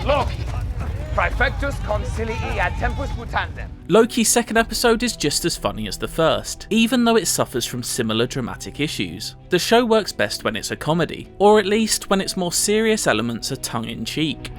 Loki! Praefectus consilii ad tempus mutandem. Loki's second episode is just as funny as the first, even though it suffers from similar dramatic issues. The show works best when it's a comedy, or at least when its more serious elements are tongue-in-cheek.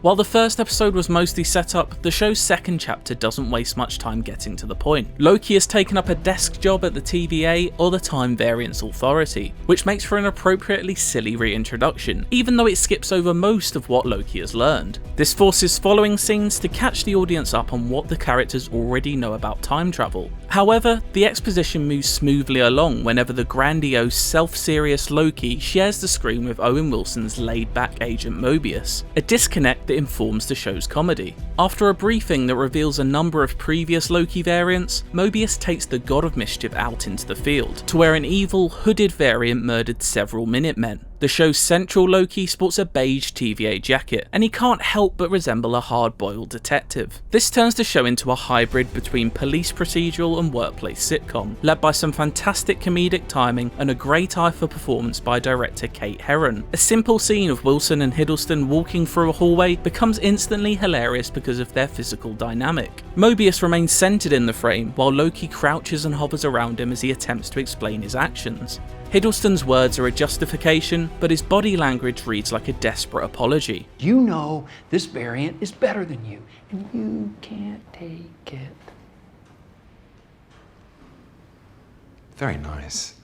While the first episode was mostly set up, the show's second chapter doesn't waste much time getting to the point. Loki has taken up a desk job at the TVA, or the Time Variance Authority, which makes for an appropriately silly reintroduction, even though it skips over most of what Loki has learned. This forces following scenes to catch the audience up on what the characters already know about time travel. However, the exposition moves smoothly along whenever the grandiose, self-serious Loki shares the screen with Owen Wilson's laid-back agent Mobius, a disconnect that informs the show's comedy. After a briefing that reveals a number of previous Loki variants, Mobius takes the God of Mischief out into the field, to where an evil, hooded variant murdered several Minutemen. The show's central Loki sports a beige TVA jacket, and he can't help but resemble a hard-boiled detective. This turns the show into a hybrid between police procedural and workplace sitcom, led by some fantastic comedic timing and a great eye for performance by director Kate Herron. A simple scene of Wilson and Hiddleston walking through a hallway becomes instantly hilarious because of their physical dynamic. Mobius remains centered in the frame, while Loki crouches and hovers around him as he attempts to explain his actions. Hiddleston's words are a justification, but his body language reads like a desperate apology. You know this variant is better than you, and you can't take it. Very nice.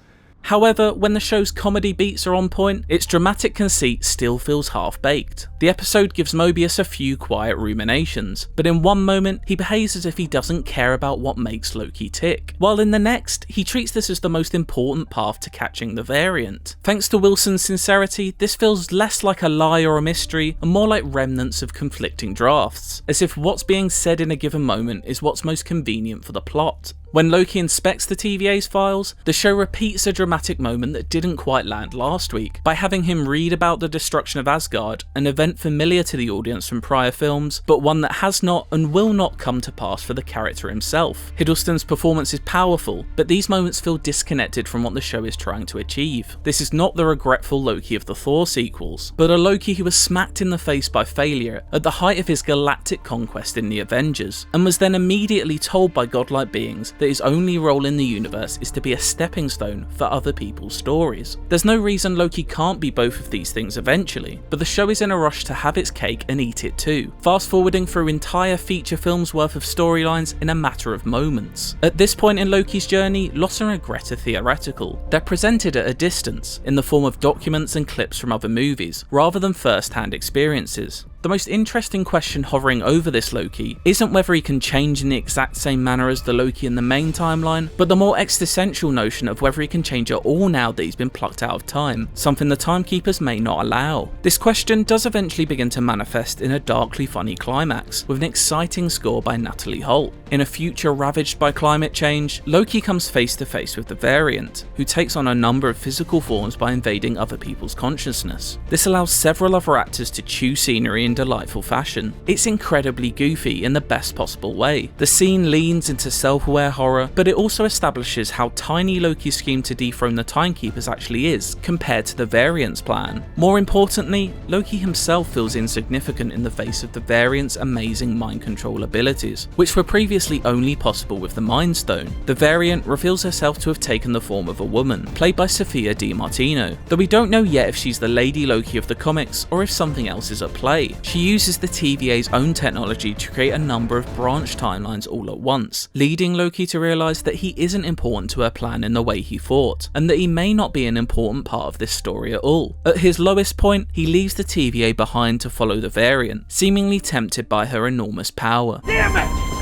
However, when the show's comedy beats are on point, its dramatic conceit still feels half-baked. The episode gives Mobius a few quiet ruminations, but in one moment he behaves as if he doesn't care about what makes Loki tick, while in the next he treats this as the most important path to catching the variant. Thanks to Wilson's sincerity, this feels less like a lie or a mystery and more like remnants of conflicting drafts, as if what's being said in a given moment is what's most convenient for the plot. When Loki inspects the TVA's files, the show repeats a dramatic moment that didn't quite land last week, by having him read about the destruction of Asgard, an event familiar to the audience from prior films, but one that has not and will not come to pass for the character himself. Hiddleston's performance is powerful, but these moments feel disconnected from what the show is trying to achieve. This is not the regretful Loki of the Thor sequels, but a Loki who was smacked in the face by failure at the height of his galactic conquest in the Avengers, and was then immediately told by godlike beings that his only role in the universe is to be a stepping stone for other people's stories. There's no reason Loki can't be both of these things eventually, but the show is in a rush to have its cake and eat it too, fast forwarding through entire feature films worth of storylines in a matter of moments. At this point in Loki's journey, loss and regret are theoretical. They're presented at a distance, in the form of documents and clips from other movies, rather than first-hand experiences. The most interesting question hovering over this Loki isn't whether he can change in the exact same manner as the Loki in the main timeline, but the more existential notion of whether he can change at all now that he's been plucked out of time, something the Timekeepers may not allow. This question does eventually begin to manifest in a darkly funny climax, with an exciting score by Natalie Holt. In a future ravaged by climate change, Loki comes face to face with the variant, who takes on a number of physical forms by invading other people's consciousness. This allows several other actors to chew scenery in delightful fashion. It's incredibly goofy in the best possible way. The scene leans into self-aware horror, but it also establishes how tiny Loki's scheme to dethrone the Timekeepers actually is, compared to the variant's plan. More importantly, Loki himself feels insignificant in the face of the variant's amazing mind control abilities, which were previously only possible with the Mind Stone. The variant reveals herself to have taken the form of a woman, played by Sophia Di Martino, though we don't know yet if she's the Lady Loki of the comics or if something else is at play. She uses the TVA's own technology to create a number of branch timelines all at once, leading Loki to realise that he isn't important to her plan in the way he thought, and that he may not be an important part of this story at all. At his lowest point, he leaves the TVA behind to follow the variant, seemingly tempted by her enormous power. Damn it!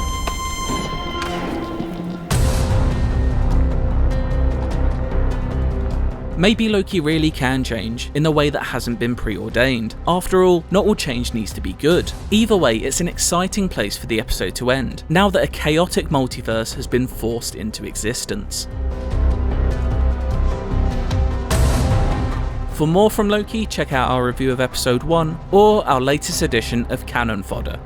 Maybe Loki really can change in a way that hasn't been preordained. After all, not all change needs to be good. Either way, it's an exciting place for the episode to end, now that a chaotic multiverse has been forced into existence. For more from Loki, check out our review of episode 1 or our latest edition of Canon Fodder.